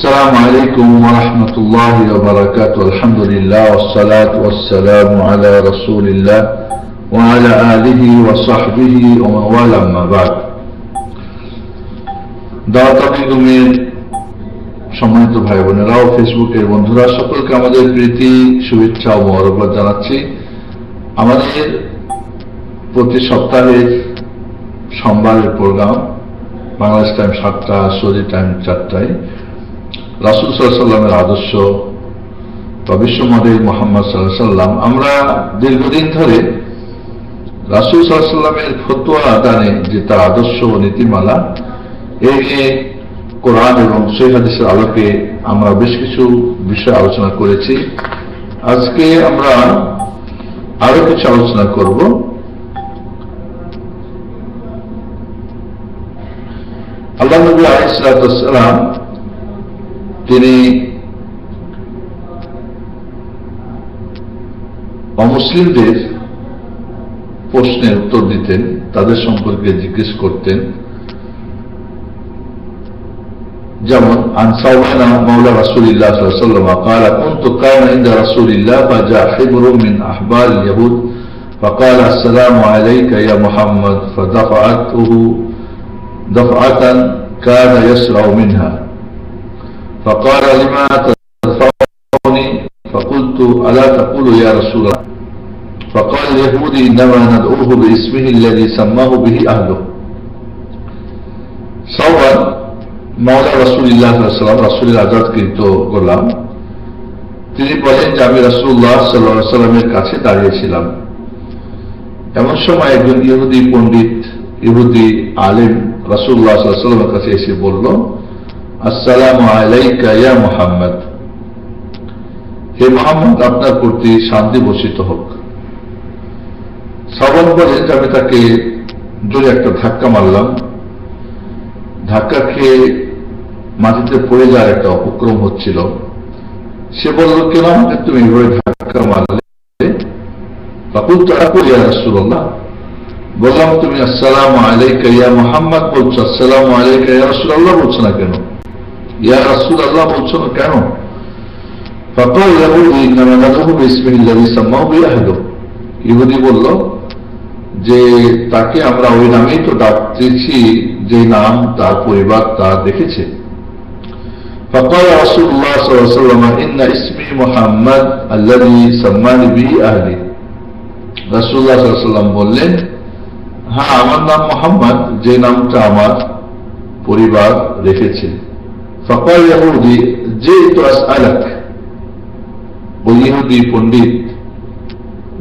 السلام عليكم ورحمة الله وبركاته. الحمد لله والصلاة والسلام على رسول الله وعلى آله وصحبه ومن والاه أما بعد. দাওয়াতুমের সম্মানিত ভাই বোনেরা ও ফেসবুকের বন্ধুরা সকলকে আমাদের প্রীতি শুভেচ্ছা ও মোবারকবাদ জানাচ্ছি। আমাদের প্রতি সপ্তাহের সোমবারের প্রোগ্রাম বাংলাদেশ টাইম 7টা, সৌদি টাইম 4টায় রাসূল সাল্লাল্লাহু আলাইহি ওয়াসাল্লামের আদর্শ বা বিশ্বমডেল মুহাম্মদ সাল্লাল্লাহু আলাইহি ওয়াসাল্লাম। আমরা দীর্ঘদিন ধরে রাসূল সাল্লাল্লাহু আলাইহি ওয়াসাল্লামের ফতোয়া দানে যে তার আদর্শ ও নীতিমালা এই নিয়ে কোরআন এবং সহিহ হাদিসের আলোকে আমরা বেশ কিছু বিষয় আলোচনা করেছি। আজকে আমরা আরো কিছু আলোচনা করব। আল্লাহ নবী আলাইহিস সালাতু ওয়াস সালাম তিনি অমুসলিমদের প্রশ্নের উত্তর দিতেন, তাদের সম্পর্কে জিজ্ঞেস করতেন। যেমন আনসাওয়ানা মাওলা রাসূলিল্লাহ সাল্লাল্লাহু আলাইহি ওয়াসাল্লাম قال كنت كان عند رسول الله فجاء حبر من احبار اليهود فقال السلام عليك يا محمد فدفعته دفعة كان يسرع منها فقال لما تدفعني فقلت ألا تقول يا رسول الله فقال اليهودي إنما ندعوه باسمه الذي سماه به أهله. সওয়ান মাওলা রাসূলুল্লাহ সাল্লাল্লাহু আলাইহি ওয়াসাল্লাম রাসূলের আজাদকৃত গোলাম, তিনি বলেন যে আমি রাসূলুল্লাহ সাল্লাল্লাহু আলাইহি ওয়াসাল্লামের কাছে দাঁড়িয়েছিলাম। এমন সময় একজন ইহুদি পণ্ডিত, ইহুদি আলেম রাসূলুল্লাহ সাল্লাল্লাহু আলাইহি ওয়াসাল্লামের কাছে এসে বলল, আসসালামু আলাইকা ইয়া মুহাম্মদ, হে মুহাম্মদ আপনার প্রতি শান্তি বর্ষিত হোক। সওয়ান বলেন যে আমি তাকে জোরে একটা ধাক্কা মারলাম। ধাক্কা খেয়ে মাটিতে পড়ে যাওয়ার একটা উপক্রম হচ্ছিল। সে বলল, কেন আমাকে তুমি এভাবে ধাক্কা মারলে? ফাকুলতু আকুল ইয়া রাসূলুল্লাহ, বললাম তুমি আসসালামু আলাইকা ইয়া মুহাম্মদ বলছো, আসসালামু আলাইকা ইয়া রাসূলুল্লাহ বলছো না কেন? ইয়া রাসূলুল্লাহ বলছো না কেন? ফাকাল ইয়াহুদি ইন্নামা নাদউহু বিসমিহি আল্লাযী সাম্মাহু বিহি আহলুহু, ইহুদি বলল যে তাকে আমরা ওই নামেই তো ডাকতেছি যে নাম তার পরিবার তা দেখেছে। فقال رسول الله صلى الله عليه وسلم إن اسمي محمد الذي سماني به أهلي. রাসূলুল্লাহ সাল্লাল্লাহু আলাইহি ওয়াসাল্লাম বললেন, হ্যাঁ আমার নাম মুহাম্মদ, যে নামটা আমার পরিবার রেখেছে। فقال يهودي جئت أسألك, ওই ইহুদি পণ্ডিত,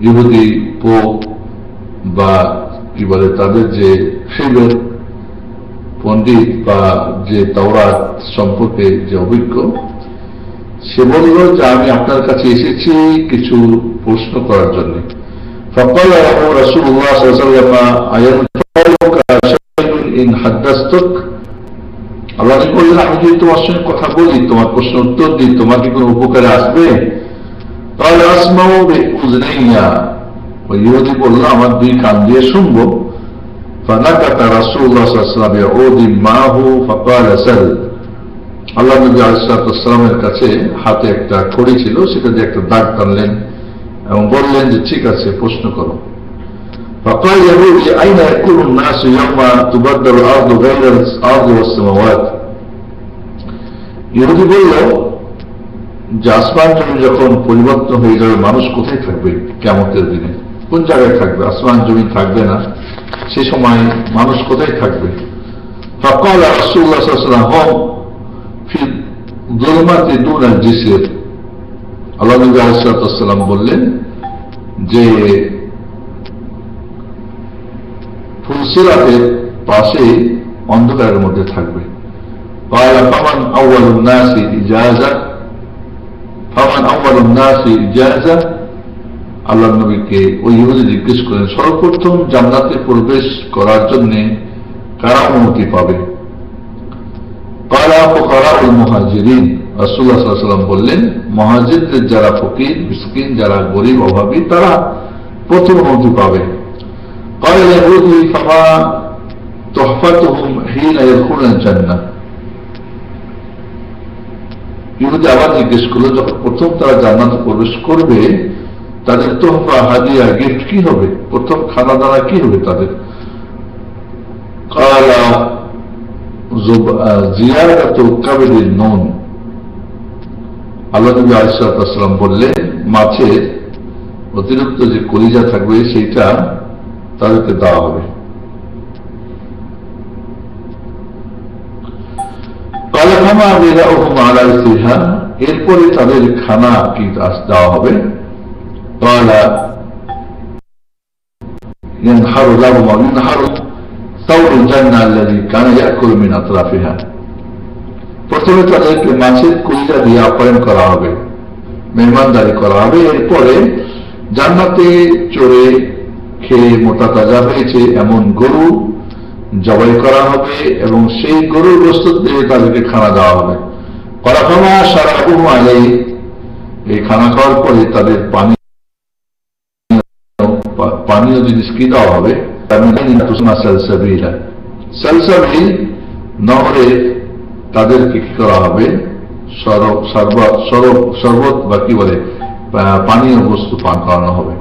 ইহুদি পোপ বা কি বলে তাদের যে শিবির পণ্ডিত বা যে তাওরাত সম্পর্কে যে অভিজ্ঞ, সে বলল যে আমি আপনার কাছে এসেছি কিছু প্রশ্ন করার জন্য। فقال له رسول الله صلى الله عليه وسلم أينفعك شيء إن حدثتك, আল্লাহ বললেন আমি যদি তোমার সঙ্গে কথা বলি, তোমার প্রশ্ন উত্তর দিই, তোমার কি কোনো উপকারে আসবে? তাহলে আসমাউ বিউযনাইয়া, ওই ইহুদি বলল আমার দুই কান দিয়ে শুনবো। ফানাকাতা রাসূলুল্লাহ সাল্লাল্লাহু আলাইহি ওয়াসাল্লাম ইয়াউদি মাহু ফাকাল সাল, আল্লাহ নবী আলাইহিস সালামের কাছে হাতে একটা খড়ি ছিল, সেটা দিয়ে একটা দাগ টানলেন এবং বললেন যে ঠিক আছে প্রশ্ন করো। ফাকাল ইয়াহুদি আইনা ইয়াকুনু الناس ইয়াওমা তুবাদদালু আল-আরদু গায়রা আল-আরদি ওয়াস-সামাওয়াত, ইহুদি বলল যে আসমান জমিন যখন পরিবর্তন হয়ে যাবে মানুষ কোথায় থাকবে কিয়ামতের দিনে? কোন জায়গায় থাকবে? আসমান জমিন থাকবে না, সে সময় মানুষ কোথায় থাকবে? ফাকাল রাসূলুল্লাহ সাল্লাল্লাহু আলাইহি ওয়াসাল্লাম হুম ফি যুলমাতি দুনাল জিসর, আল্লাহ নবী আলাইহিস সালাম বললেন যে ফুলসিরাতের পাশে অন্ধকারের মধ্যে থাকবে। قال فمن اول الناس اجازه فمن اول الناس اجازه, আল্লাহ নবীকে ওই ইহুদি জিজ্ঞেস করেন সর্বপ্রথম জান্নাতে প্রবেশ করার জন্য কারা অনুমতি পাবে? قال فقراء المهاجرين, রাসূলুল্লাহ সাল্লাল্লাহু আলাইহি ওয়াসাল্লাম বললেন মুহাজিরদের যারা ফকির মিসকিন, যারা গরিব অভাবী, তারা প্রথম অনুমতি পাবে। قال اليهودي فما تحفتهم حين يدخلون الجنة, ইহুদি আবার জিজ্ঞেস করলো, যখন প্রথম তারা জান্নাতে প্রবেশ করবে তাদের তোহফা, হাদিয়া, গিফট কি হবে? প্রথম খানা দানা কি হবে তাদের? কালা জিয়ারাতু কাবিদিন নুন। আল্লাহ নবী আলাইহিস সালাম বললেন, মাছের অতিরিক্ত যে কলিজা থাকবে সেইটা তাদেরকে দেওয়া হবে। এরপরে তাদের খানা কি দেওয়া হবে? প্রথমে তাদেরকে মাছের কলিজা দিয়ে আপ্যায়ন করা হবে, মেহমানদারি করা হবে। এরপরে জান্নাতে চড়ে খেয়ে মোটা তাজা হয়েছে এমন গরু জবাই করা হবে এবং সেই গরুর গোশত দিয়ে তাদেরকে খানা দেওয়া হবে। করাফামা সারাবু আলাই, এই খানা খাওয়ার পরে তাদের পানীয় জিনিস কি দেওয়া হবে? সালসাবিল নহরে তাদেরকে কি করা হবে? শরবত বা কি বলে পানীয় বস্তু পান করানো হবে।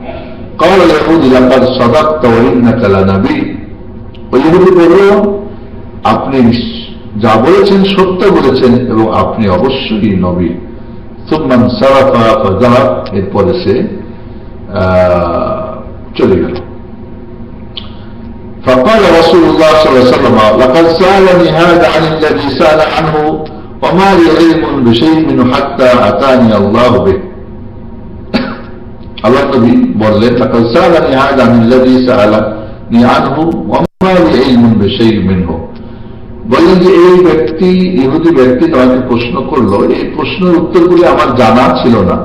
قال اليهود لقد صدقت وإنك لنبي। ওই ইহুদি বলল, আপনি যা বলেছেন সত্য বলেছেন এবং আপনি অবশ্যই নবী। সুম্মান সারাফা ফাযাহাব, এরপরে সে চলে গেল। فقال رسول الله صلى الله عليه وسلم لقد سألني هذا عن الذي سأل عنه وما لي علم بشيء منه حتى أتاني الله به। আল্লাহ নবী বললেন, لقد سألني هذا عن الذي سألني عنه وما لي علم بشيء منه। বললেন যে এই ব্যক্তি, ইহুদি ব্যক্তি তোমাকে প্রশ্ন করলো, এই প্রশ্নের উত্তরগুলি আমার জানা ছিল না।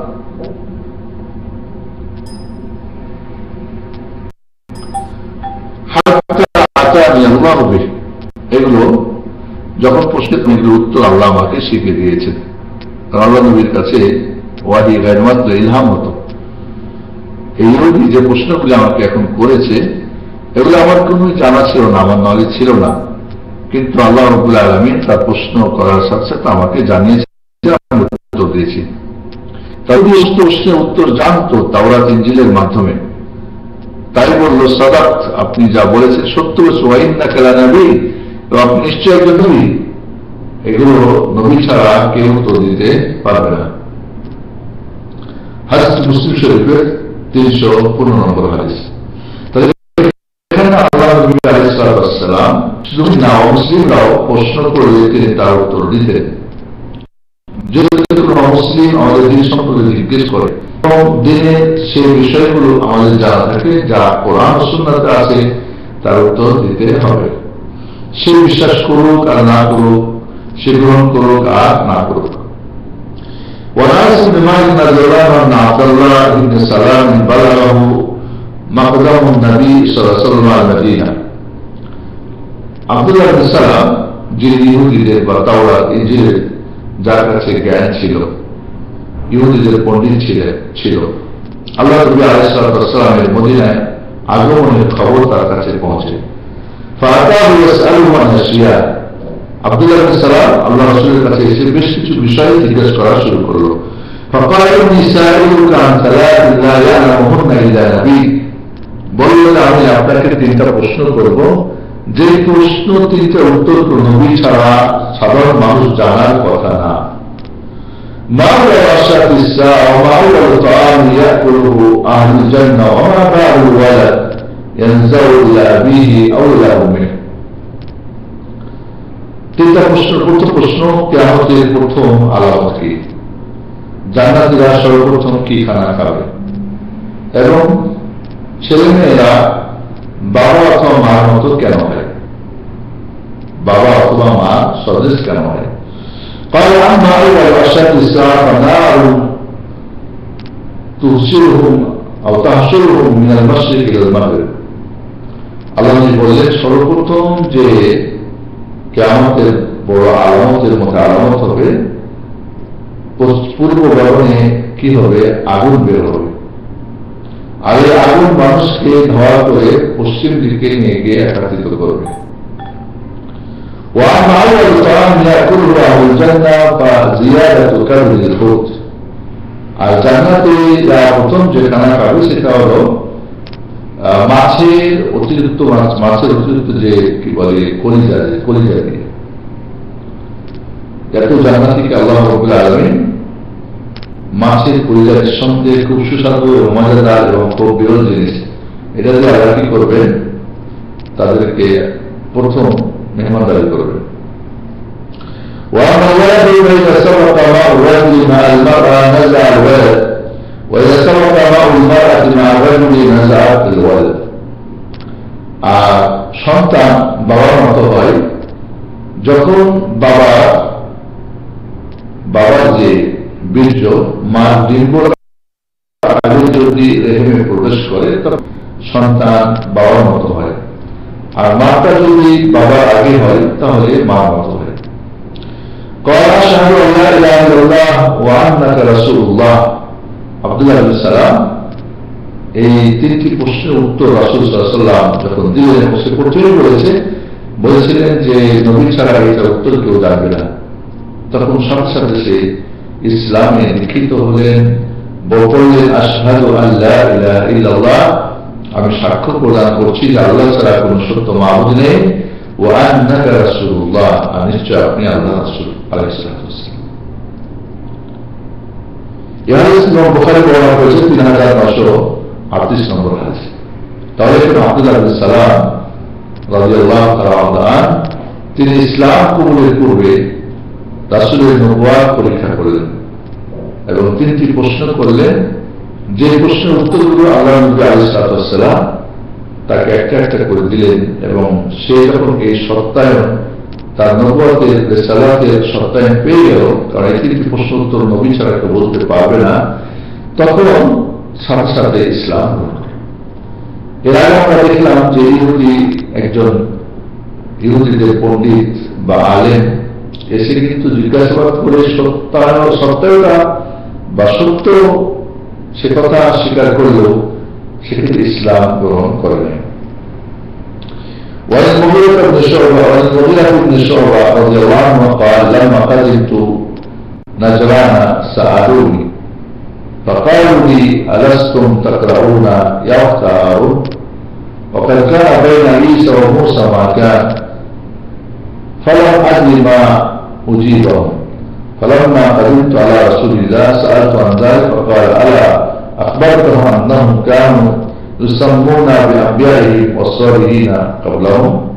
এগুলো যখন প্রশ্নের এগুলোর উত্তর আল্লাহ আমাকে শিখিয়ে দিয়েছেন। আল্লাহ নবীর কাছে ওয়াহি গায়রমাত্র ইলহাম হতো। এই ইহুদি যে প্রশ্নগুলি আমাকে এখন করেছে এগুলো আমার কোনো জানা ছিল না, আমার নলেজ ছিল না, কিন্তু আল্লাহ রাব্বুল আলামিন তার প্রশ্ন করার সাথে সাথে আমাকে জানিয়েছে, আমি উত্তর দিয়েছি। তাই প্রশ্নের উত্তর জানতো তাওরাত ইনজিলের মাধ্যমে। তাই বলল, সাদাত, আপনি যা বলেছেন সত্য বলেছেন, ওয়া ইন্নাকা লানাবী, তো আপনি নিশ্চয় একজন নবী। এগুলো নবী ছাড়া কেউ উত্তর দিতে পারবে না। হাদিস মুসলিম শরীফের 315 নম্বর হাদিস। তাহলে এখানে আল্লাহ নবী আলাইহিস সালাম শুধু না, মুসলিমরাও প্রশ্ন করলে তিনি তার উত্তর দিতেন। যদি কোনো মুসলিম আমাদের দিন সম্পর্কে জিজ্ঞেস করে এবং দিনে সেই বিষয়গুলো আমাদের জানা থাকে, যা কোরআন ও সুন্নাতে আছে, তার উত্তর দিতে হবে। সে বিশ্বাস করুক আর না করুক, সে গ্রহণ করুক আর না করুক। وأنس بن مالك رضي الله عنه أن عبد الله بن سلام بلغه مقدم النبي صلى الله عليه وسلم على المدينة। আব্দুল্লাহ বিন সালাম যিনি ইহুদিদের বা তাওরাত ইনজিলের যার কাছে জ্ঞান ছিল, ইহুদিদের পণ্ডিত ছিল, আল্লাহ নবী আলাইহিস সালামের মদিনায় আগমনের খবর তার কাছে পৌঁছে। ফাআতাহু ইয়াসআলুহু আন আশিয়া। আব্দুল্লাহ বিন সালাম আল্লাহ রাসূলের কাছে এসে বেশ কিছু বিষয় জিজ্ঞেস করা শুরু করলো। ফাকাল ইন্নী সাইলুকা আন সালাতিন লা ইয়ালামুহুন্না ইল্লা নবী। বললেন, আমি আপনাকে 3টা প্রশ্ন করব, যে প্রশ্ন 3টার উত্তর কোন নবী ছাড়া সাধারণ মানুষ জানার কথা না। মা ওয়াশাতিস সাআ ওয়া মা আউয়ালু তাআম ইয়াকুলুহু আহলুল জান্নাহ ওয়া মা বা'দুল ওয়ালাদ ইয়ানজাউ ইলা আবিহি আও ইলা উম্মিহি। 3টা প্রশ্ন। প্রথম প্রশ্ন, কিয়ামতের প্রথম আলামত কি? জান্নাতীরা সর্বপ্রথম কি খানা খাবে? এবং ছেলেমেয়েরা বাবা অথবা মার মতো কেন হয়? বাবা অথবা মা সদৃশ কেন হয়? قال أما أول أشد الساعة فنار تحشرهم أو تحشرهم من المشرق إلى المغرب। আল্লাহ বললেন, সর্বপ্রথম যে কিয়ামতের বড় আলামতের মধ্যে আলামত হবে, পূর্ব গগনে কি হবে? আগুন বের হবে। আর এই আগুন মানুষকে ধোয়া করে পশ্চিম দিকে নিয়ে গিয়ে একত্রিত করবে। وأما أول طعام يأكله أهل الجنة فزيادة كبد الحوت আর জান্নাতে যারা প্রথম যে খানা খাবে সেটা হলো মাছের অতিরিক্ত যে কি বলে কলিজা দিয়ে এত জান্নাতিকে আল্লাহ রাব্বুল আলামিন মাছের কলিজার সঙ্গে খুব সুস্বাদু এবং মজাদার এবং খুব বিরল জিনিস এটা দিয়ে আল্লাহ কি করবেন তাদেরকে প্রথম মেহমানদারি করবেন وأما الولد فإذا سبق ماء الرجل مع المرأة نزع الولد وإذا سبق ماء المرأة مع الرجل نزع الولد সন্তান বাবার মতো হয় যখন বাবার যে বীর্য মার ডিম্ব আগে যদি রেহেমে প্রবেশ করে তখন সন্তান বাবার মতো হয় আর মাটা যদি বাবার আগে হয় তাহলে মার মতো হয় قال أشهد أن لا إله إلا الله وأنك رسول الله আব্দুল্লাহ বিন সালাম এই তিনটি প্রশ্নের উত্তর রাসূল সাল্লাল্লাহু আলাইহি ওয়াসাল্লাম যখন দিলেন সে প্রথমে বলেছিলেন যে নবী ছাড়া এটার উত্তর কেউ জানবে না তখন সাথে সাথে সে ইসলামে দীক্ষিত হলেন বললেন আশহাদু আল্লা ইলাহা ইল্লাল্লাহ আমি সাক্ষ্য প্রদান করছি যে আল্লাহ ছাড়া কোনো সত্য মাবুদ নেই ওয়া আন্নাকা রাসূলুল্লাহ আর নিশ্চয় আপনি আল্লাহর রাসূল আলাইহিস সালাতু ওয়াসসালাম এই হাদিস বুখারী বর্ণনা করেছে 3938 নম্বর হাদিস তাহলে আব্দুল্লাহ বিন সালাম রাদিয়াল্লাহু তাআলা তিনি ইসলাম কবুলের পূর্বে রাসূলের নবুয়ত পরীক্ষা করলেন এবং তিনটি প্রশ্ন করলেন যে প্রশ্নের উত্তরগুলো আল্লাহ নবী আলাইহিস সালাতু ওয়াসসালাম তাকে একটা একটা করে দিলেন এবং সে যখন এই সত্যায়ন তার নবুয়তের রিসালাতের সত্যায়ন পেয়ে গেল কারণ এই তিনটি প্রশ্ন উত্তর নবী ছাড়া কেউ বলতে পারবে না তখন সাথে সাথে ইসলাম গ্রহণ করে এর আগে আমরা দেখলাম যে ইহুদিদের পণ্ডিত বা আলেম এসে কিন্তু জিজ্ঞাসাবাদ করে সত্যায়নটা বা সত্য সে কথা স্বীকার করলেও সেক্ষেত্রে ইসলাম গ্রহণ করে নাই وعن المغيرة بن شعبة رضي الله عنه قال لما قدمت نجران سألوني فقالوا لي ألستم تقرؤون يا أخت هارون وقد كان بين عيسى وموسى ما كان فلم أدري ما أجيبهم فلما قدمت على رسول الله سألت عن ذلك فقال ألا أخبرتهم أنهم كانوا يسمون بأنبيائهم والصالحين قبلهم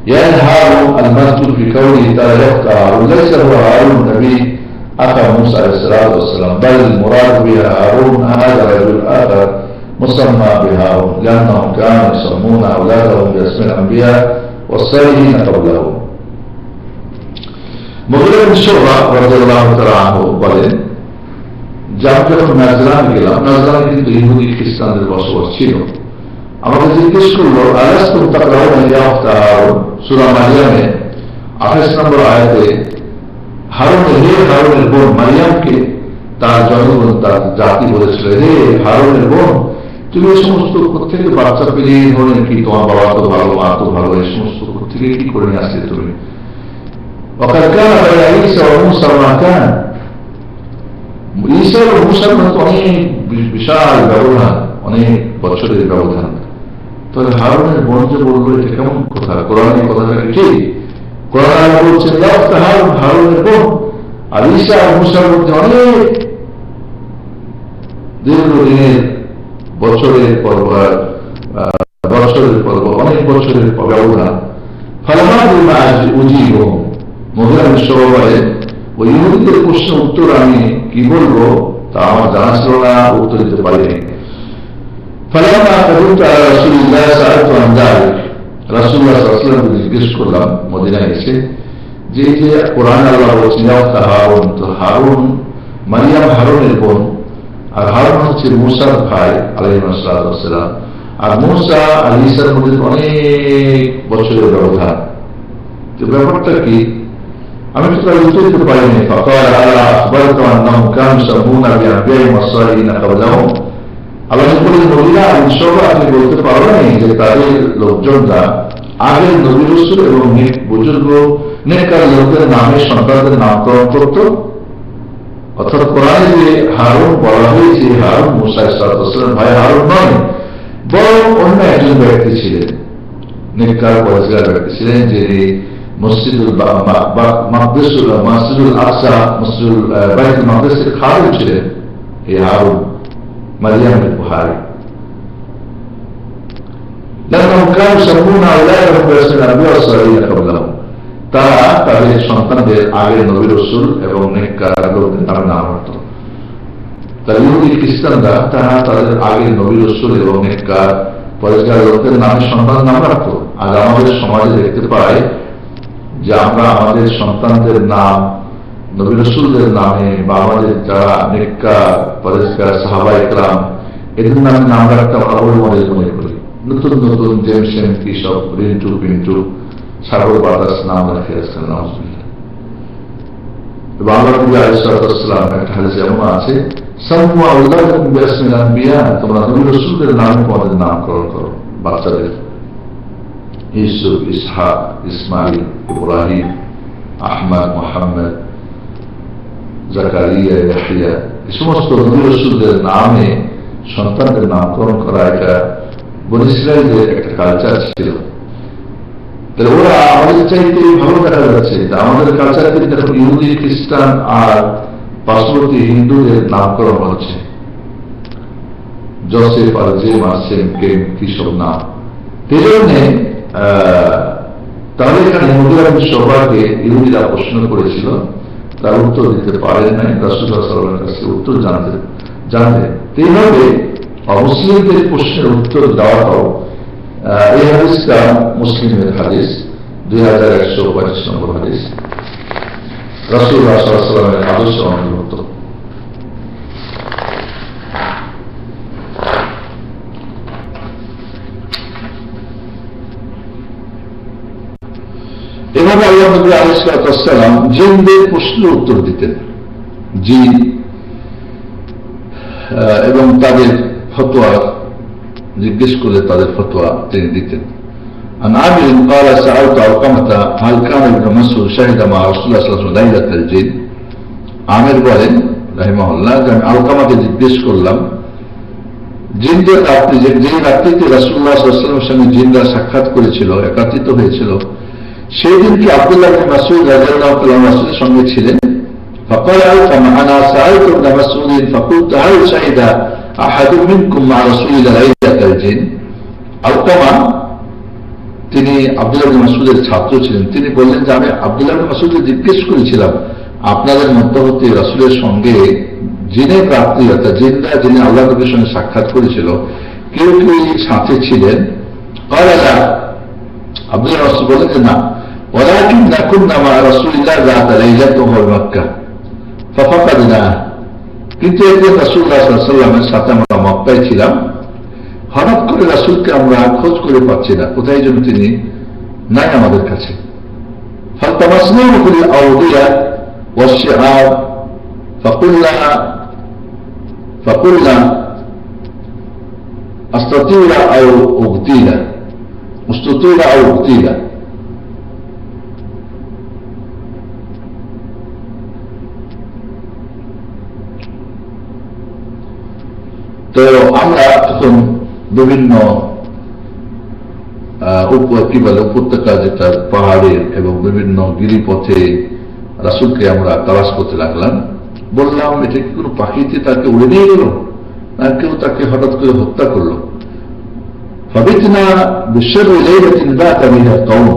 ينهار المذكور في قوله تعالى هارون ليس هو هارون النبي أخا موسى عليه الصلاة والسلام بل المراد بها هارون هذا رجل آخر مسمى بهارون لأنهم كانوا يسمون أولادهم باسم الأنبياء والصالحين قبلهم মুগীরা বিন শুবা রাদিয়াল্লাহু তাআলা আনহু বলেন যখন নাজরান গেলাম নাজরান কিন্তু ইহুদি খ্রিস্টানদের বসবাস ছিল আমাকে জিজ্ঞেস করলো আলাস্তুম তাকরাউনা ইয়া আখতা হারুন সূরা মারইয়ামে 28 নম্বর আয়াতে হারুনের বোন মারইয়ামকে তার জনগণ তার জাতি বলেছিল হে হারুনের বোন তুমি এই সমস্ত থেকে বাচ্চা পেলে ধরেন কি তোমার বাবা তো ভালো মা তো ভালো এই সমস্ত থেকে কি করে নিয়ে আসলে তুমি وقد كان بين عيسى وموسى ما كان ঈসা ও মূসার মধ্যে অনেক বিশাল ব্যবধান অনেক বছরের ব্যবধান তাহলে হারুনের বোন যে বললো এটা কেমন কথা কোরআনের কথাটা ঠিক কোরআন বলছে হারুনের বোন আর ঈসা ও মূসার মধ্যে অনেক দীর্ঘদিনের বছরের পর্ব অনেক বছরের ব্যবধান ফালামা উজিব মুগীরা বিন শুবা বলেন ওই ইহুদিদের প্রশ্নের উত্তর আমি কি বলবো তা আমার জানা ছিল না উত্তর দিতে পারিনি ফালামা কাদিমতু আলা রাসূলিল্লাহ সাআলতু আন যালিক রাসূলুল্লাহ সাল্লাল্লাহু আলাইহি ওয়াসাল্লাম জিজ্ঞেস করলাম মদিনায় এসে যে কোরআন আল্লাহ বলছেন হারুন তো হারুন মারিয়াম হারুনের বোন আর হারুন হচ্ছে মূসার ভাই আলাইহিস সালাম আর মূসা আর ঈসার মধ্যে অনেক বছরের ব্যবধান তো ব্যাপারটা কি আমি তো তার উত্তর দিতে পারিনি فقال ألا أخبرت أنهم كانوا يسمون بأنبيائهم والصالحين قبلهم আল্লাহ বলেন মুগীরা বিন শুবা আপনি বলতে পারবেন যে তাদের লোকজনরা আগের নবী রাসূল এবং বুজুর্গ নেককার লোকদের নামে সন্তানদের নামকরণ করত। অর্থাৎ কোরআনে যে হারুন বলা হয়েছে, হারুন মুসা আলাইহিসসালামের ভাই হারুন নয়, বরং অন্য একজন ব্যক্তি ছিলেন, নেককার পরেজগার ব্যক্তি ছিলেন, যিনি মসজিদুল আকসা, মসজিদুল বাইতুল মাকদিসের খাদেম ছিলেন। এই হারুন মারইয়ামের বুহারী তারা তাদের সন্তানদের আগের নবী রাসূল এবং নেককার লোকদের নামে নাম রাখত। তারা ইহুদি খ্রিস্টানরা তারা তাদের আগের নবী রাসূল এবং নেককার পরেজগার লোকদের নামে সন্তানের নাম রাখত। আর আমাদের সমাজে দেখতে পাই যে আমরা আমাদের সন্তানদের নাম নবী রাসূলদের নামে বা আমাদের যারা নেককার পরেজগার সাহাবা ইকরাম এদের নামে নাম রাখতে আমরা রোল মডেল মনে করি। নতুন নতুন জেমসেন কি সব রিন্টু পিন্টু সাগর বাতাস নাম রাখে আসছেন নাউজুবিল্লাহ। এবং আল্লাহ নবী আলাইহিস সালাম একটা হাদিসে এমন আছে, সাম্মু আওলাদাকুম বিআসমিল আনবিয়া, তোমরা নবী রাসূলদের নামে তোমাদের নামকরণ করো বাচ্চাদের। ইউসুফ, ইসহাক, ইসমাইল, ইব্রাহিম, আহমদ, মুহাম্মদ, জাকারিয়া, ইয়াহইয়া, এই সমস্ত নবী রাসূলদের নামে সন্তানদের নামকরণ করা এটা বনী ইসরাঈলের একটা কালচার ছিল। তাহলে ওরা আমাদের চাইতে ভালো দেখা যাচ্ছে। আমাদের কালচার থেকে দেখুন ইহুদি খ্রিস্টান আর পার্শ্ববর্তী হিন্দুদের নামকরণ হচ্ছে, জোসেফ আর জেম আর সেম কেম কি সব নাম। এই জন্যে তাহলে এখানে মুগিরা বিন শুবাকে ইহুদিরা প্রশ্ন করেছিল, তার উত্তর দিতে পারেন নাই, রাসূলুল্লাহ সাল্লাল্লাহু আলাইহি ওয়াসাল্লামের কাছে উত্তর জানতে। এইভাবে অমুসলিমদের প্রশ্নের উত্তর দেওয়াটাও, এই হাদিসটা মুসলিমের হাদিস 2125 নম্বর হাদিস, রাসূলুল্লাহ সাল্লাল্লাহু আলাইহি ওয়াসাল্লামের আদর্শ অন্তর্ভুক্ত। এভাবে আল্লাহ নবী আলাইহিস সালাম জিনদের প্রশ্নের উত্তর দিতেন, জিন এবং তাদের ফতোয়া জিজ্ঞেস করে তাদের ফতোয়া তিনি দিতেন। عن عامر قال سألت علقمة هل كان ابن مسعود شهد مع رسول الله صلى الله عليه وسلم ليلة الجن। আমির বলেন রাহিমাহুল্লাহ যে আমি আলকামাকে জিজ্ঞেস করলাম জিনদের রাত্রি, যে রাত্রিতে রাসূলুল্লাহ সাল্লাল্লাহু আলাইহি ওয়াসাল্লামের সঙ্গে জিনরা সাক্ষাৎ করেছিল, একত্রিত হয়েছিল, সেই দিন কি আব্দুল্লাহ ইবনে মাসউদ রাদিয়াল্লাহু তাআলা রাসূলের সঙ্গে ছিলেন? فقال علقمة أنا سألت ابن مسعود فقلت هل شهد أحد منكم مع رسول الله ليلة الجن। আলকামা তিনি আব্দুল্লাহ ইবনে মাসউদের ছাত্র ছিলেন। তিনি বললেন যে আমি আব্দুল্লাহ ইবনে মাসউদকে জিজ্ঞেস করেছিলাম আপনাদের মধ্য হতে রাসূলের সঙ্গে জিনের রাত্রি, অর্থাৎ জিনরা যিনি আল্লাহ নবীর সঙ্গে সাক্ষাৎ করেছিল কেউ কেউ সাথে ছিলেন? আব্দুল্লাহ রাসূল বলেন যে না, ওয়ালাকিন্না কুন্না মা রাসূলিল্লাহ যাতা লাইলাতুন ফি মক্কা ফাফাকাদনা, কিন্তু একদিন রাসূলুল্লাহ সাল্লাল্লাহু আলাইহি ওয়াসাল্লামের সাথে আমরা মক্কায় ছিলাম, হঠাৎ করে রাসূলকে আমরা খোঁজ করে পাচ্ছি না, কোথায় যেন তিনি নাই আমাদের কাছে। ফালতামাসনাহু ফিল আওদিয়া ওয়াশ-শিআব ফাকুলনা আস্তাতিরা আও উগতিলা মুস্তাতিরা আও উগতিলা। তো আমরা তখন বিভিন্ন কি বলে উপত্যকা, যেটা পাহাড়ের এবং বিভিন্ন গিরিপথে রাসূলকে আমরা তালাশ করতে লাগলাম। বললাম এটা কি কোনো পাখিতে তাকে উড়ে নিয়ে গেল, না কেউ তাকে হঠাৎ করে হত্যা করলো? ফাবিতনা বিশররি লাইলাতিন বাতা বিহা কওম,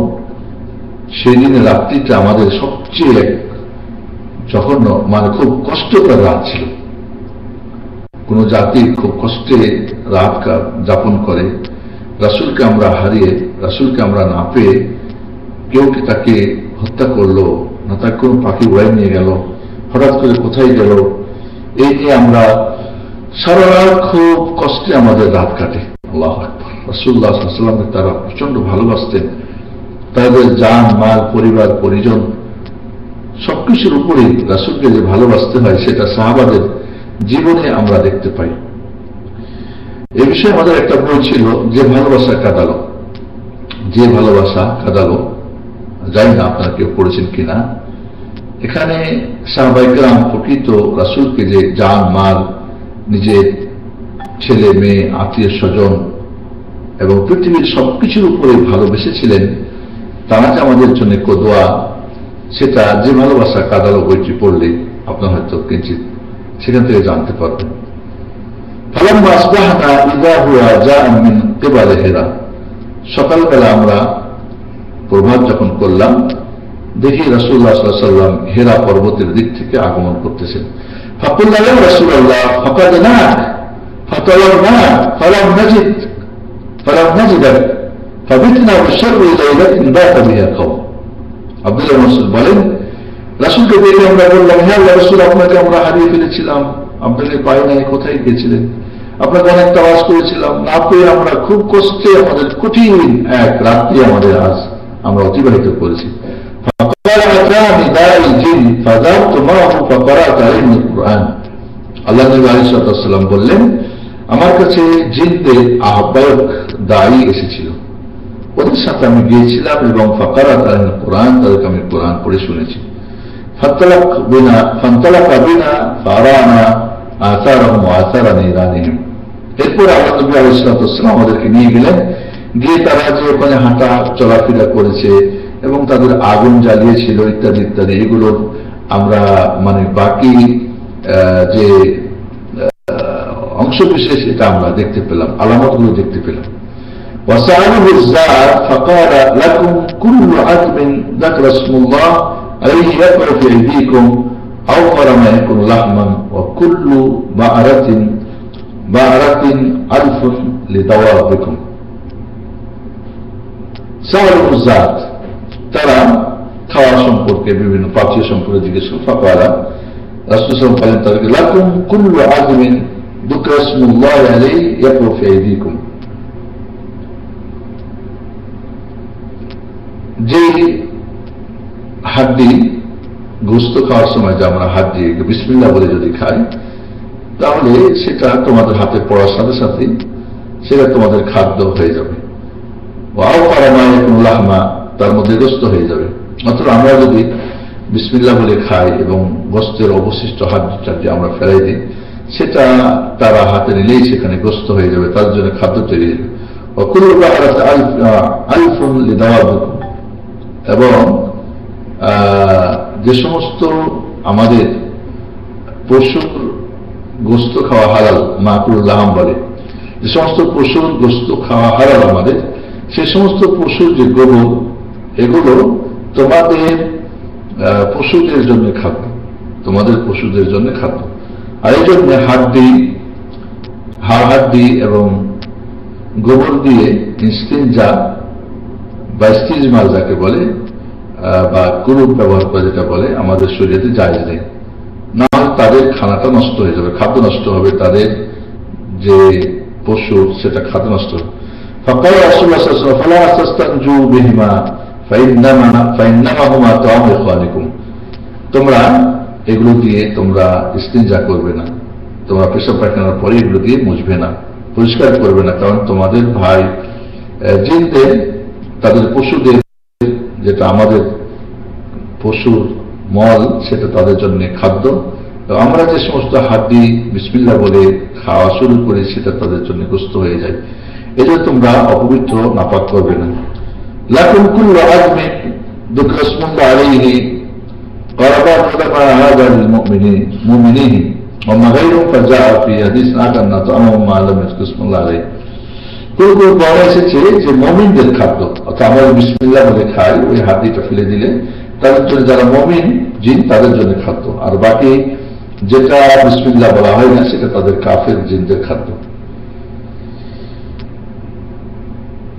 সেই দিনের রাত্রিটা আমাদের সবচেয়ে জঘন্য, মানে খুব কষ্টকর রাত ছিল। কোন জাতি খুব কষ্টে রাত যাপন করে, রাসূলকে আমরা হারিয়ে, রাসূলকে আমরা না পেয়ে কেউ কি তাকে হত্যা করলো, না তাকে কোনো পাখি উড়াই নিয়ে গেল, হঠাৎ করে কোথায় গেল, এই নিয়ে আমরা সারা রাত খুব কষ্টে আমাদের রাত কাটে। আল্লাহু আকবার। রাসূলুল্লাহ সাল্লাল্লাহু আলাইহি ওয়াসাল্লামকে তারা প্রচন্ড ভালোবাসতেন, তাদের জান মাল পরিবার পরিজন সবকিছুর উপরেই রাসূলকে যে ভালোবাসতে হয় সেটা সাহাবাদের জীবনে আমরা দেখতে পাই। এ বিষয়ে আমাদের একটা বই ছিল যে ভালোবাসা কাটালো, যে ভালোবাসা কাঁদালো, জানি না আপনারা কেউ পড়েছেন কিনা। এখানে সাহাবায়ে কেরাম প্রকৃত রাসূলকে যে জান মাল, নিজের ছেলে মেয়ে আত্মীয় স্বজন এবং পৃথিবীর সবকিছুর উপরে ভালোবেসেছিলেন, তারা যে আমাদের জন্য কদোয়া, সেটা যে ভালোবাসা কাঁদালো বইটি পড়লে আপনার হয়তো কিঞ্চিত সেখান থেকে জানতে পারবেন। ফালাম্মা আসবাহনা ইযা হুয়া জাআ মিন কিবালি হিরা, সকালবেলা আমরা প্রভাত যখন করলাম, দেখি রাসূলুল্লাহ সাল্লাল্লাহু আলাইহি ওয়াসাল্লাম হিরা পর্বতের দিক থেকে আগমন করতেছেন। ফাকুলনা ইয়া রাসূলুল্লাহ ফাকাদনাক ফাতালাবনা ফালাম নাজিদাক ফাবিতনা বিশররি লাইলাতিন বাতা বিহা কওম। আব্দুল্লাহ ইবনে মাসউদ বলেন, রাসূলকে দেখে আমরা বললাম, হে আল্লাহর রাসূল, আপনাকে আমরা হারিয়ে ফেলেছিলাম, আপনাকে পাই নাই, কোথায় গিয়েছিলেন? আপনাকে অনেক তাওয়াজ করেছিলাম, না পেয়ে আমরা খুব কষ্টে আমাদের কঠিন এক রাত্রি আমাদের আজ আমরা অতিবাহিত করেছি। আল্লাহ নবী আলাইহিস সালাম বললেন, আমার কাছে জিনদের আহ্বায়ক দায়ী এসেছিল, ওদের সাথে আমি গিয়েছিলাম এবং ফাকারাত আলাইহিল কুরআন, তাদেরকে আমি কোরআন পড়ে শুনেছি। ফান্তালাকা বিনা ফারানা আসারহুম ওয়া আসারা নিরানিহিম। এরপর আল্লাহ নবী আলাইহিস সালাম আমাদেরকে নিয়ে গেলেন, গিয়ে তারা যে ওখানে হাঁটা চলাফেরা করেছে এবং তাদের আগুন জ্বালিয়েছিল ইত্যাদি ইত্যাদি, এগুলো আমরা মানে বাকি যে অংশ বিশেষ এটা আমরা দেখতে পেলাম, আলামতগুলো দেখতে পেলাম। وسأله الزاد فقال لكم كل عظم ذكر اسم الله عليه يقع في أيديكم أوفر ما يكون لحما وكل بعرة ألف لدوابكم। سأله الزاد, তারা খাওয়া সম্পর্কে বিভিন্ন পাথ্য সম্পর্কে জিজ্ঞেস করল। ফাকালা, রাসূল সাল্লাল্লাহু আলাইহি ওয়াসাল্লাম বলেন তাদেরকে, লাকুম কুল্লু আযমিন যুকরা ইসমুল্লাহি আলাইহি ইয়াকউ ফি আইদিকুম। যে হাড্ডি গোস্ত খাওয়ার সময় যে আমরা হাত দিয়ে বিসমিল্লাহ বলে যদি খাই, তাহলে সেটা তোমাদের হাতে পড়ার সাথে সাথে সেটা তোমাদের খাদ্য হয়ে যাবে। লাহমা, তার মধ্যে গোস্ত হয়ে যাবে। অথবা আমরা যদি বিসমিল্লাহ বলে খাই এবং গোস্তের অবশিষ্ট হাড্ডিটা যে আমরা ফেলাই দিই, সেটা তারা হাতে নিলেই সেখানে গোস্ত হয়ে যাবে, তার জন্য খাদ্য তৈরি হয়ে যাবে। এবং যে সমস্ত আমাদের পশুর গোস্ত খাওয়া হালাল, মাকুল্লাহাম বলে, যে সমস্ত পশুর গোস্ত খাওয়া হালাল আমাদের, সে সমস্ত পশুর যে গোবর, এগুলো তোমাদের পশুদের জন্য খাদ্য, তোমাদের পশুদের জন্য খাদ্য। আর এই জন্য হাড্ডি এবং গোবর দিয়ে ইস্তিনজা বা ইস্তিজমার যাকে বলে বা কুরুপ ব্যবহার করে যেটা বলে, আমাদের শরীরে জায়েজ নেই। না হলে তাদের খানাটা নষ্ট হয়ে যাবে, খাদ্য নষ্ট হবে, তাদের যে পশু সেটা খাদ্য নষ্ট হবে। ফাকাল রাসূলুল্লাহ সাল্লাল্লাহু আলাইহি ওয়াসাল্লাম ফালা তাস্তানজু বিহিমা ফাইন্নামা হুমা তাআমু ইখওয়ানিকুম। তোমরা এগুলো দিয়ে তোমরা ইস্তিনজা করবে না, তোমরা পেশাব পায়খানার পরে এগুলো দিয়ে মুছবে না, পরিষ্কার করবে না, কারণ তোমাদের ভাই জিনদের, তাদের পশুদের, যেটা আমাদের পশুর মল, সেটা তাদের জন্য খাদ্য। আমরা যে সমস্ত হাড্ডি বিসমিল্লাহ বলে খাওয়া শুরু করি, সেটা তাদের জন্য গোস্ত হয়ে যায়। এই জন্য তোমরা অপবিত্র নাপাক করবে না। লাকুম কুল্লু আযমিন যুকরা ইসমুল্লাহি আলাইহি ক্বালা ফালামা হাযা লিল মুমিনিন ওয়া মা গায়রুহু ফাজাআ ফি হাদিস আকান নাতআমু মা লাম ইয়াযকুর ইসমুল্লাহি আলাইহি। পুরো বলা এসেছে যে মুমিনদের খাদ্য, অর্থাৎ আমরা বিসমিল্লাহ বলে খাই, ওই হাড্ডিটা ফেলে দিলে তাদের জন্য, যারা মুমিন জিন তাদের জন্য খাদ্য, আর বাকি যেটা বিসমিল্লাহ বলা হয় না সেটা তাদের কাফের জিনদের খাদ্য।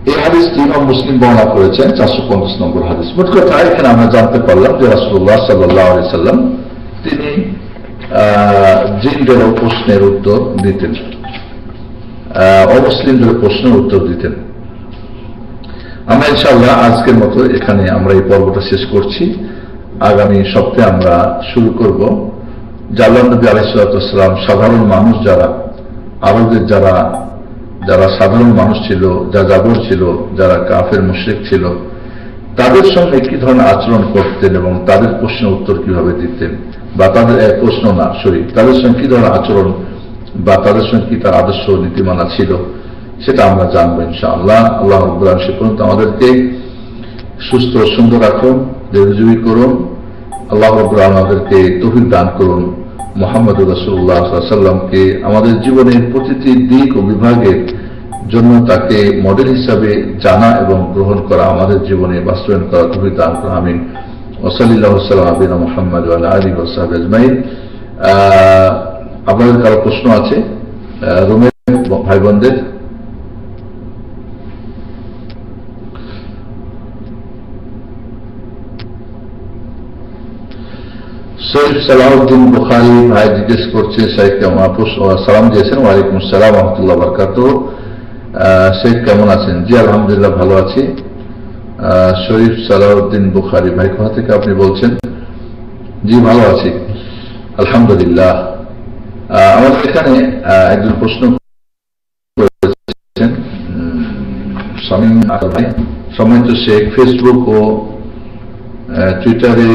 এই হাদিসটি ইমাম মুসলিম বর্ণনা করেছেন 450 নম্বর হাদিস। মোট কথা এখানে আমরা জানতে পারলাম যে রাসূলুল্লাহ সাল্লাল্লাহু আলাইহি সাল্লাম তিনি জিনদের প্রশ্নের উত্তর দিতেন, অমুসলিমদের প্রশ্নের উত্তর দিতেন। আমরা ইনশাআল্লাহ আজকের মতো এখানে আমরা এই পর্বটা শেষ করছি। আগামী সপ্তাহে আমরা শুরু করব যে আল্লাহর নবী আলাইহিস সালাম সাধারণ মানুষ যারা, আরবদের যারা যারা সাধারণ মানুষ ছিল, যাযাবর ছিল, যারা কাফের মুশরিক ছিল, তাদের সঙ্গে কি ধরনের আচরণ করতেন এবং তাদের প্রশ্নের উত্তর কিভাবে দিতেন, বা তাদের প্রশ্ন না তাদের সঙ্গে কি ধরনের আচরণ বা তাদের সঙ্গে কি তার আদর্শ নীতিমালা ছিল, সেটা আমরা জানবো ইনশাআল্লাহ। আল্লাহ রাব্বুল আলামিন করুন আমাদেরকে সুস্থ ও সুন্দর রাখুন, দীর্ঘজীবী করুন। আল্লাহ রাব্বুল আলামিন আমাদেরকে তৌফিক দান করুন মুহাম্মদুর রাসূলুল্লাহ সাল্লাল্লাহু আলাইহি ওয়াসাল্লামকে আমাদের জীবনের প্রতিটি দিক ও বিভাগের জন্য তাকে মডেল হিসাবে জানা এবং গ্রহণ করা, আমাদের জীবনে বাস্তবায়ন করা তৌফিক দান করুন। আমিন। ওয়া সাল্লাল্লাহু আলা মুহাম্মদ ওয়া আলা আলিহি ওয়া সাহবিহি আজমাইন। আপনাদের কারো প্রশ্ন আছে রুমের ভাই বোনদের? সৈয়দ সালাউদ্দিন বুখারী ভাই জিজ্ঞেস করছে শেখ কেমন, সালাম দিয়েছেন। ওয়ালাইকুম আসসালাম ওয়া রাহমাতুল্লাহি ওয়া বারাকাতুহু। শেখ কেমন আছেন? জি আলহামদুলিল্লাহ ভালো আছি। শরীফ সালাউদ্দিন বুখারী ভাই কোথা থেকে আপনি বলছেন? জি ভালো আছি আলহামদুলিল্লাহ। আমাদের এখানে একজন প্রশ্ন করেছেন শামীম আক্তার ভাই, সম্মানিত শেখ, ফেসবুক ও টুইটারে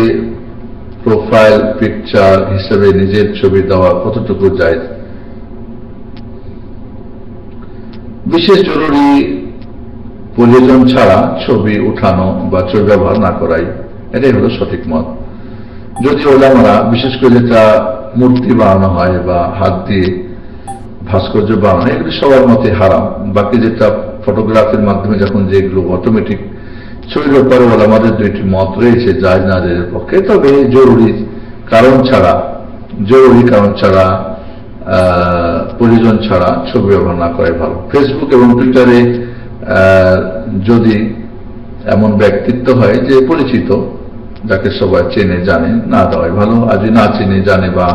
প্রোফাইল পিকচার হিসেবে নিজের ছবি দেওয়া কতটুকু জায়েজ? বিশেষ জরুরি প্রয়োজন ছাড়া ছবি উঠানো বা ছবি ব্যবহার না করাই এটাই হলো সঠিক মত। যদি ওলামারা বিশেষ করে যেটা মূর্তি বানানো হয় বা হাত দিয়ে ভাস্কর্য বানানো হয় এগুলি সবার মতে হারাম। বাকি যেটা ফটোগ্রাফির মাধ্যমে যখন যেগুলো অটোমেটিক ছবির ব্যাপারে ওলামাদের দুইটি মত রয়েছে জায়েজ না জায়েজের পক্ষে। তবে জরুরি কারণ ছাড়া প্রয়োজন ছাড়া ছবি ব্যবহার না করাই ভালো। ফেসবুক এবং টুইটারে যদি এমন ব্যক্তিত্ব হয় যে পরিচিত, যাকে সবাই চেনে জানে, না দেওয়াই ভালো। আর যদি না চেনে জানে বা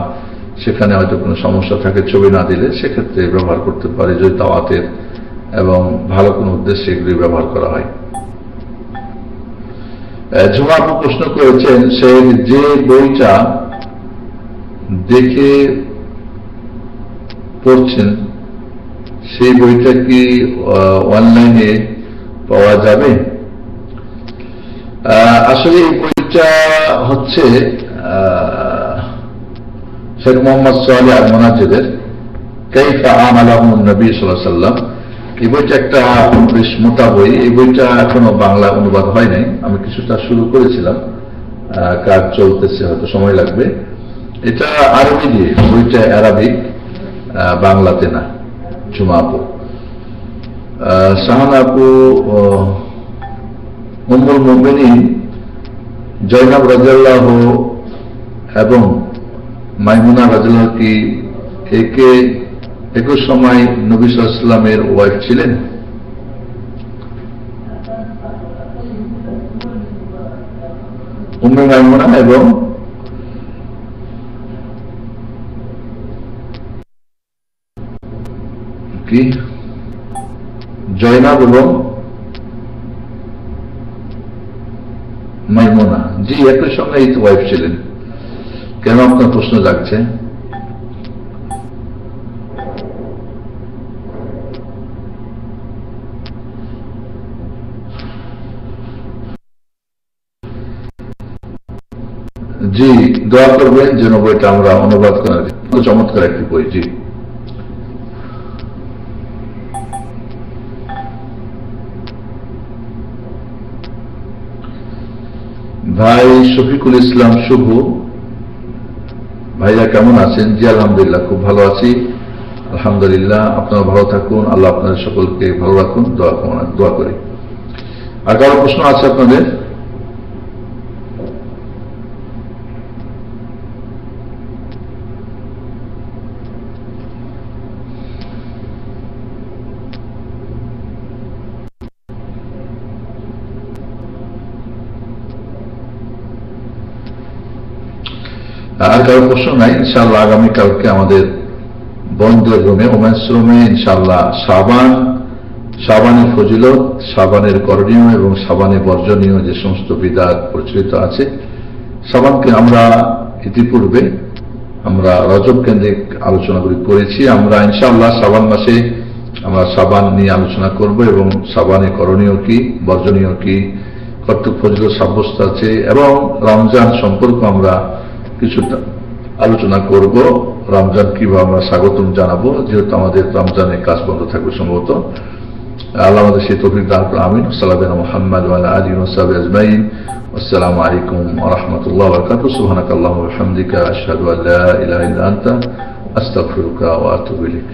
সেখানে হয়তো কোনো সমস্যা থাকে ছবি না দিলে সেক্ষেত্রে ব্যবহার করতে পারে যদি দাওয়াতের এবং ভালো কোনো উদ্দেশ্যে এগুলি ব্যবহার করা হয়। ঝুমা আপু প্রশ্ন করেছেন সে যে বইটা দেখে পড়ছেন সেই বইটা কি অনলাইনে পাওয়া যাবে? আসলে এই বইটা হচ্ছে শেখ মোহাম্মদ সোহালি আল মুনাজ্জিদের কাইফা আমালাহুন নবী সাল্লাল্লাহু আলাইহি ওয়াসাল্লাম। এই বইটা একটা বেশ মোটা বই। এই বইটা এখনো বাংলা অনুবাদ হয় নাই। আমি কিছুটা শুরু করেছিলাম, কাজ চলতেছে, হয়তো সময় লাগবে। এটা আরবি দিয়ে, বইটা আরবিক, বাংলাতে না। ঝুমা আপু, শাহানা আপু, উম্মুল মুমিনিন জয়নাব রাদিয়াল্লাহু এবং মাইমুনা রাদিয়াল্লাহু কি একই সময় নবী সাল্লাল্লাহু আলাইহি ওয়াসাল্লামের ওয়াইফ ছিলেন? উম্মে মাইমুনা এবং কি জয়নাব এবং মাইমুনা, জি একই সঙ্গে এই ওয়াইফ ছিলেন। কেন আপনার প্রশ্ন জাগছে? জি দোয়া করবেন যেন বইটা আমরা অনুবাদ করার, চমৎকার একটি বই। জি ভাই শফিকুল ইসলাম শুভ ভাইয়া কেমন আছেন? জি আলহামদুলিল্লাহ খুব ভালো আছি আলহামদুলিল্লাহ। আপনারা ভালো থাকুন, আল্লাহ আপনাদের সকলকে ভালো রাখুন, দোয়া করি। আর কারো প্রশ্ন আছে আপনাদের? আর কারো প্রশ্ন নাই? ইনশাআল্লাহ আগামীকালকে আমাদের বন্ধের রুমে, ওমেন্স রুমে ইনশাআল্লাহ সাবানের ফজিলত, সাবানের করণীয় এবং সাবানের বর্জনীয় যে সমস্ত বিদআত প্রচলিত আছে, সাবানকে আমরা ইতিপূর্বে আমরা রজব কেন্দ্রিক আলোচনাগুলি করেছি। আমরা ইনশাআল্লাহ সাবান মাসে আমরা সাবান নিয়ে আলোচনা করব এবং সাবানে করণীয় কি, বর্জনীয় কি, কর্তব্য ফজিলত সাব্যস্ত আছে, এবং রমজান সম্পর্কে আমরা কিছুটা আলোচনা করব। রমজান কিভাবে আমরা স্বাগতম জানাবো, যেহেতু আমাদের রমজানে ক্লাস বন্ধ থাকবে সম্ভবত। আল্লাহ আমাদের সেই তৌফিক দান করুন, আমিন। সাল্লাল্লাহু মুহাম্মদ ওয়া আলা আলিহি ওয়া সাহবিহি আজমাইন। আসসালামু আলাইকুম ওয়া রাহমাতুল্লাহি ওয়া বারাকাতুহু। সুবহানাকাল্লাহুম্মা ওয়া বিহামদিকা আশহাদু আল লা ইলাহা ইল্লা আনতা আস্তাগফিরুকা ওয়া আতুবু ইলাইক।